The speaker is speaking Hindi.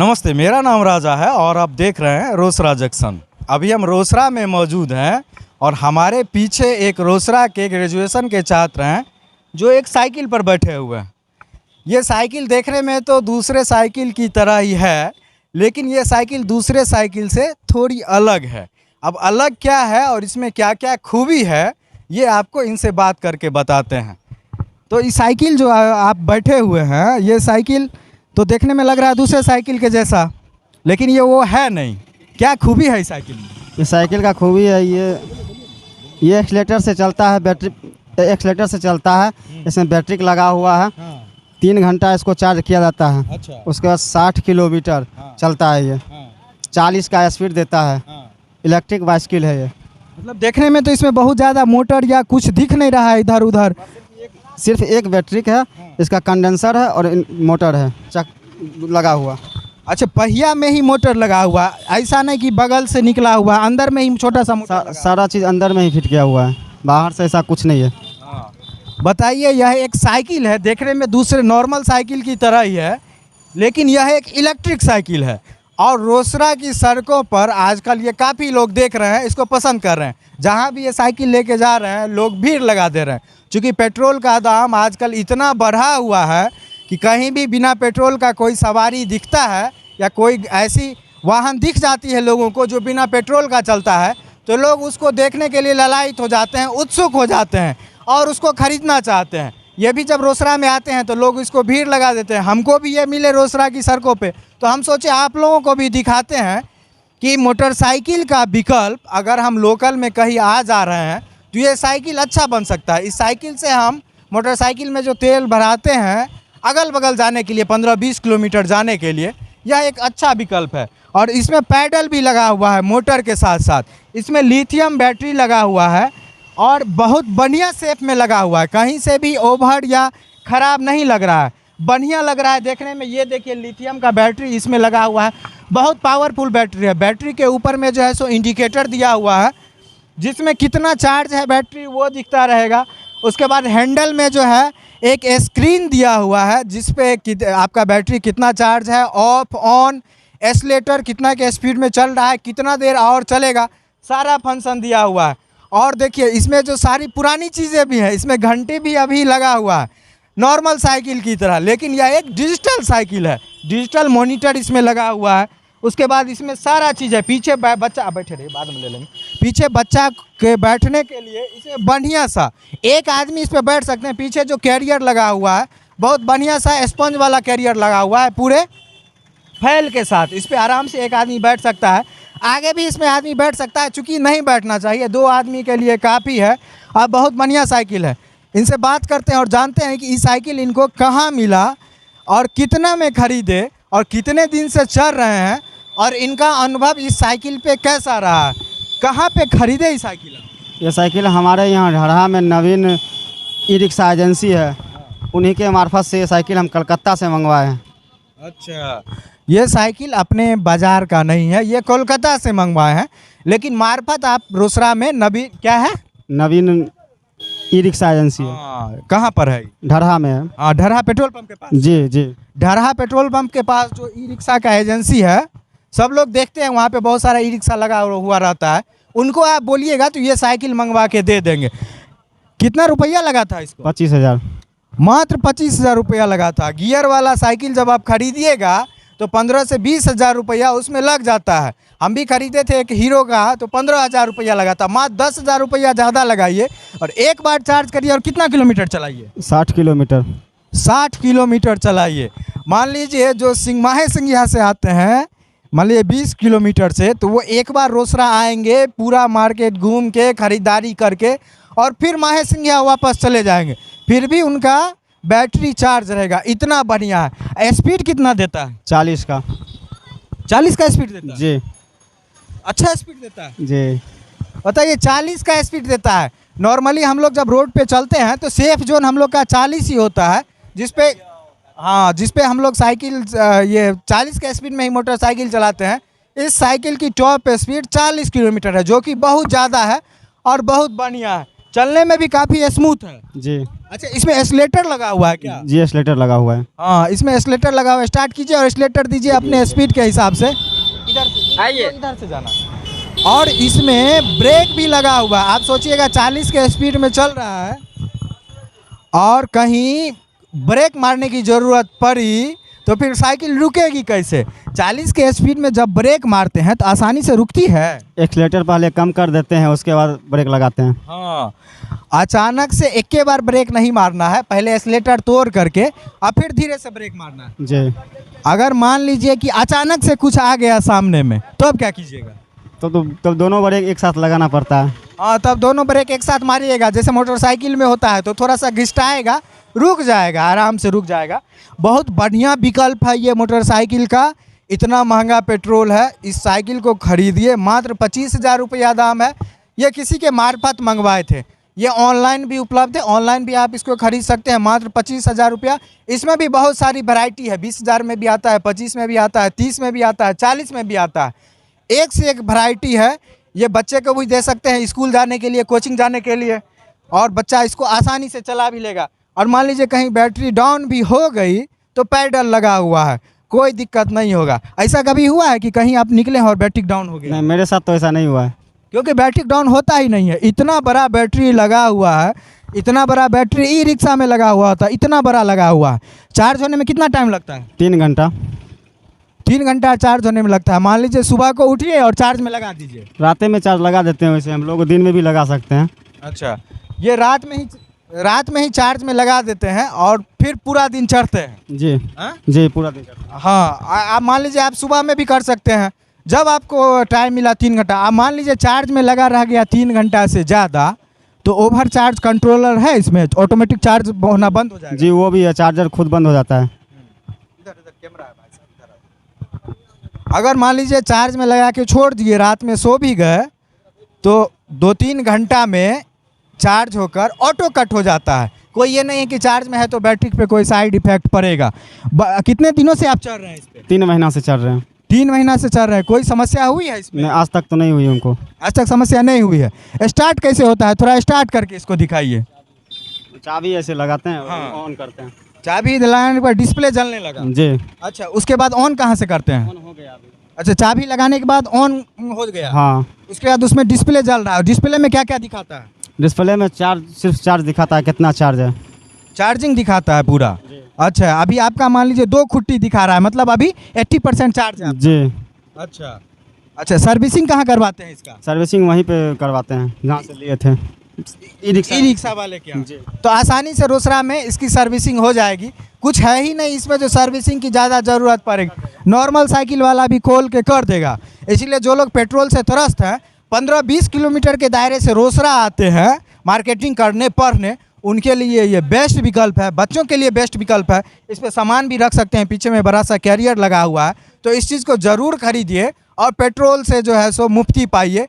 नमस्ते, मेरा नाम राजा है और आप देख रहे हैं रोसड़ा जंक्शन। अभी हम रोसड़ा में मौजूद हैं और हमारे पीछे एक रोसड़ा के ग्रेजुएशन के छात्र हैं जो एक साइकिल पर बैठे हुए हैं। ये साइकिल देखने में तो दूसरे साइकिल की तरह ही है, लेकिन ये साइकिल दूसरे साइकिल से थोड़ी अलग है। अब अलग क्या है और इसमें क्या क्या खूबी है, ये आपको इनसे बात करके बताते हैं। तो इस साइकिल जो आप बैठे हुए हैं, ये साइकिल तो देखने में लग रहा है दूसरे साइकिल के जैसा, लेकिन ये वो है नहीं। क्या खूबी है इस साइकिल में? इस साइकिल का खूबी है ये एक्सीलेटर से चलता है, बैटरी एक्सीलेटर से चलता है। इसमें बैटरी लगा हुआ है। 3 घंटा इसको चार्ज किया जाता है। अच्छा। उसके बाद 60 किलोमीटर चलता है ये। 40 का स्पीड देता है। इलेक्ट्रिक बाइसिकल है ये। मतलब देखने में तो इसमें बहुत ज़्यादा मोटर या कुछ दिख नहीं रहा है इधर उधर। सिर्फ एक बैटरी है, इसका कंडेंसर है और मोटर है चक लगा हुआ। अच्छा, पहिया में ही मोटर लगा हुआ, ऐसा नहीं कि बगल से निकला हुआ, अंदर में ही छोटा सा मोटर लगा। सारा चीज़ अंदर में ही फिट किया हुआ है, बाहर से ऐसा कुछ नहीं है। बताइए, यह एक साइकिल है, देखने में दूसरे नॉर्मल साइकिल की तरह ही है, लेकिन यह एक इलेक्ट्रिक साइकिल है। और रोसड़ा की सड़कों पर आजकल ये काफ़ी लोग देख रहे हैं, इसको पसंद कर रहे हैं। जहाँ भी ये साइकिल लेके जा रहे हैं, लोग भीड़ लगा दे रहे हैं। क्योंकि पेट्रोल का दाम आजकल इतना बढ़ा हुआ है कि कहीं भी बिना पेट्रोल का कोई सवारी दिखता है या कोई ऐसी वाहन दिख जाती है लोगों को जो बिना पेट्रोल का चलता है, तो लोग उसको देखने के लिए ललायित हो जाते हैं, उत्सुक हो जाते हैं और उसको ख़रीदना चाहते हैं। ये भी जब रोसड़ा में आते हैं तो लोग इसको भीड़ लगा देते हैं। हमको भी ये मिले रोसड़ा की सड़कों पे, तो हम सोचे आप लोगों को भी दिखाते हैं कि मोटरसाइकिल का विकल्प अगर हम लोकल में कहीं आ जा रहे हैं तो ये साइकिल अच्छा बन सकता है। इस साइकिल से हम मोटरसाइकिल में जो तेल भराते हैं अगल बगल जाने के लिए, 15-20 किलोमीटर जाने के लिए, यह एक अच्छा विकल्प है। और इसमें पैडल भी लगा हुआ है मोटर के साथ साथ। इसमें लिथियम बैटरी लगा हुआ है और बहुत बढ़िया शेप में लगा हुआ है, कहीं से भी ओवर या ख़राब नहीं लग रहा है, बढ़िया लग रहा है देखने में। ये देखिए, लिथियम का बैटरी इसमें लगा हुआ है, बहुत पावरफुल बैटरी है। बैटरी के ऊपर में जो है सो इंडिकेटर दिया हुआ है, जिसमें कितना चार्ज है बैटरी वो दिखता रहेगा। उसके बाद हैंडल में जो है एक स्क्रीन दिया हुआ है, जिस पे आपका बैटरी कितना चार्ज है, ऑफ ऑन, एक्सीलेटर कितना के स्पीड में चल रहा है, कितना देर और चलेगा, सारा फंक्शन दिया हुआ है। और देखिए, इसमें जो सारी पुरानी चीज़ें भी हैं, इसमें घंटी भी अभी लगा हुआ है नॉर्मल साइकिल की तरह, लेकिन यह एक डिजिटल साइकिल है। डिजिटल मॉनिटर इसमें लगा हुआ है। उसके बाद इसमें सारा चीज़ है। पीछे बच्चा बैठे रहे, बाद में ले लेंगे। पीछे बच्चा के बैठने के लिए इसमें बढ़िया सा एक आदमी इस पर बैठ सकते हैं। पीछे जो कैरियर लगा हुआ है, बहुत बढ़िया सा स्पंज वाला कैरियर लगा हुआ है पूरे फैल के साथ। इस पर आराम से एक आदमी बैठ सकता है। आगे भी इसमें आदमी बैठ सकता है, चूँकि नहीं बैठना चाहिए, 2 आदमी के लिए काफ़ी है। और बहुत बढ़िया साइकिल है। इनसे बात करते हैं और जानते हैं कि ये साइकिल इनको कहाँ मिला और कितना में ख़रीदे और कितने दिन से चल रहे हैं और इनका अनुभव इस साइकिल पे कैसा रहा है। कहाँ पे खरीदे ये साइकिल? ये साइकिल हमारे यहाँ ढरहा में नवीन ई रिक्शा एजेंसी है, उन्हीं के मार्फत से ये साइकिल हम कलकत्ता से मंगवाए हैं। अच्छा, ये साइकिल अपने बाज़ार का नहीं है, ये कोलकाता से मंगवाए हैं, लेकिन मार्फत आप रोसड़ा में नवीन क्या है, नवीन ई रिक्शा एजेंसी है। कहाँ पर है? ढरहा में है। हाँ, ढरहा पेट्रोल पंप के पास। जी जी, ढरहा पेट्रोल पंप के पास जो ई रिक्शा का एजेंसी है, सब लोग देखते हैं वहाँ पे बहुत सारा ई रिक्शा लगा हुआ रहता है। उनको आप बोलिएगा तो ये साइकिल मंगवा के दे देंगे। कितना रुपया लगा था इसको? 25,000। मात्र 25,000 रुपया लगा था। गियर वाला साइकिल जब आप खरीदिएगा तो 15 से 20,000 रुपया उसमें लग जाता है। हम भी खरीदे थे एक हीरो का, तो 15,000 रुपया लगा था। मात्र 10,000 रुपया ज़्यादा लगाइए और एक बार चार्ज करिए और कितना किलोमीटर चलाइए? 60 किलोमीटर। 60 किलोमीटर चलाइए। मान लीजिए जो माहे सिंघिया से आते हैं, मान लीजिए 20 किलोमीटर से, तो वो एक बार रोसड़ा आएंगे, पूरा मार्केट घूम के खरीदारी करके और फिर माहे सिंघिया वापस चले जाएंगे, फिर भी उनका बैटरी चार्ज रहेगा। इतना बढ़िया है। स्पीड कितना देता है? 40 का। 40 का स्पीड देता है जी। अच्छा स्पीड देता है जी। बताइए, 40 का स्पीड देता है। नॉर्मली हम लोग जब रोड पे चलते हैं तो सेफ जोन हम लोग का 40 ही होता है, जिसपे हम लोग साइकिल ये 40 के स्पीड में ही मोटरसाइकिल चलाते हैं। इस साइकिल की टॉप स्पीड 40 किलोमीटर है, जो कि बहुत ज़्यादा है और बहुत बढ़िया है। चलने में भी काफ़ी स्मूथ है। जी अच्छा, इसमें एक्सीलेटर लगा हुआ है क्या? जी एक्सलेटर लगा हुआ है। हाँ, इसमें एक्सीलेटर लगा हुआ है। स्टार्ट कीजिए और एक्सीलेटर दीजिए अपने स्पीड के हिसाब से। इधर से आइए। इधर से जाना। और इसमें ब्रेक भी लगा हुआ है। आप सोचिएगा 40 के स्पीड में चल रहा है और कहीं ब्रेक मारने की ज़रूरत पड़ी तो फिर साइकिल रुकेगी कैसे? 40 के स्पीड में जब ब्रेक मारते हैं तो आसानी से रुकती है। एक्सलेटर पहले कम कर देते हैं, उसके बाद ब्रेक लगाते हैं। हाँ, अचानक से एक के बार ब्रेक नहीं मारना है, पहले एक्सीलेटर तोड़ करके और फिर धीरे से ब्रेक मारना है। जी अगर मान लीजिए कि अचानक से कुछ आ गया सामने में तो अब क्या कीजिएगा? तो दोनों ब्रेक एक साथ लगाना पड़ता है। हाँ, तब दोनों ब्रेक एक साथ मारिएगा। जैसे मोटरसाइकिल में होता है तो थोड़ा सा घिसटाएगा, रुक जाएगा, आराम से रुक जाएगा। बहुत बढ़िया विकल्प है ये मोटरसाइकिल का। इतना महंगा पेट्रोल है, इस साइकिल को खरीदिए। मात्र 25,000 रुपया दाम है। ये किसी के मार्फत मंगवाए थे। ये ऑनलाइन भी उपलब्ध है, ऑनलाइन भी आप इसको खरीद सकते हैं मात्र 25,000 रुपया। इसमें भी बहुत सारी वैरायटी है। 20,000 में भी आता है, 25 में भी आता है, 30 में भी आता है, 40 में भी आता है। एक से एक वैरायटी है। ये बच्चे को भी दे सकते हैं स्कूल जाने के लिए, कोचिंग जाने के लिए, और बच्चा इसको आसानी से चला भी लेगा। और मान लीजिए कहीं बैटरी डाउन भी हो गई तो पैडल लगा हुआ है, कोई दिक्कत नहीं होगा। ऐसा कभी हुआ है कि कहीं आप निकले हैं और बैटरी डाउन हो गया? नहीं, मेरे साथ तो ऐसा नहीं हुआ है। क्योंकि बैटरी डाउन होता ही नहीं है। इतना बड़ा बैटरी लगा हुआ है, इतना बड़ा बैटरी ई रिक्शा में लगा हुआ था, इतना बड़ा लगा हुआ है। चार्ज होने में कितना टाइम लगता है? 3 घंटा। 3 घंटा चार्ज होने में लगता है। मान लीजिए सुबह को उठिए और चार्ज में लगा दीजिए। रात में चार्ज लगा देते हैं, वैसे हम लोग दिन में भी लगा सकते हैं। अच्छा, ये रात में ही चार्ज में लगा देते हैं और फिर पूरा दिन चढ़ते हैं। जी हाँ? जी पूरा दिन करते हैं। हाँ, आप मान लीजिए आप सुबह में भी कर सकते हैं जब आपको टाइम मिला 3 घंटा। आप मान लीजिए चार्ज में लगा रह गया 3 घंटा से ज़्यादा तो ओवर चार्ज कंट्रोलर है इसमें, ऑटोमेटिक चार्ज होना बंद हो जाएगा। जी वो भी है, चार्जर खुद बंद हो जाता है। इधर कैमरा है भाई साहब, इधर। अगर मान लीजिए चार्ज में लगा के छोड़ दिए, रात में सो भी गए तो 2-3 घंटा में चार्ज होकर ऑटो कट हो जाता है। कोई ये नहीं है कि चार्ज में है तो बैटरी पे कोई साइड इफेक्ट पड़ेगा। कितने दिनों से आप चल रहे हैं इस पे? 3 महीना से चल रहे हैं। 3 महीना से चल रहे हैं। कोई समस्या हुई है इसमें? नहीं, आज तक तो नहीं हुई उनको। आज तक समस्या नहीं हुई है। स्टार्ट कैसे होता है, थोड़ा स्टार्ट करके इसको दिखाइए। चाबी ऐसे लगाते हैं, हाँ। ऑन करते हैं। चाबी लगाने पर डिस्प्ले जलने लगा। जी अच्छा, उसके बाद ऑन कहाँ से करते हैं? ऑन हो गया अभी। अच्छा, चाबी लगाने के बाद ऑन हो गया। हाँ, उसके बाद उसमें डिस्प्ले जल रहा है। डिस्प्ले में क्या क्या दिखाता है? डिस्प्ले में सिर्फ चार्ज दिखाता है, कितना चार्ज है। चार्जिंग दिखाता है पूरा। अच्छा, अभी आपका मान लीजिए 2 खुट्टी दिखा रहा है, मतलब अभी 80% चार्ज है। जी अच्छा अच्छा, सर्विसिंग कहाँ करवाते हैं इसका? सर्विसिंग वहीं पे करवाते हैं जहाँ से लिए थे, ई रिक्शा वाले के यहाँ। जी। तो आसानी से रोसड़ा में इसकी सर्विसिंग हो जाएगी। कुछ है ही नहीं इसमें जो सर्विसिंग की ज़्यादा ज़रूरत पड़ेगी। नॉर्मल साइकिल वाला भी खोल के कर देगा। इसलिए जो लोग पेट्रोल से त्रस्त हैं, 15-20 किलोमीटर के दायरे से रोसड़ा आते हैं मार्केटिंग करने पढ़ने, उनके लिए ये बेस्ट विकल्प है। बच्चों के लिए बेस्ट विकल्प है। इस पर सामान भी रख सकते हैं, पीछे में बड़ा सा कैरियर लगा हुआ है। तो इस चीज़ को ज़रूर खरीदिए और पेट्रोल से जो है सो मुफ्ती पाइए।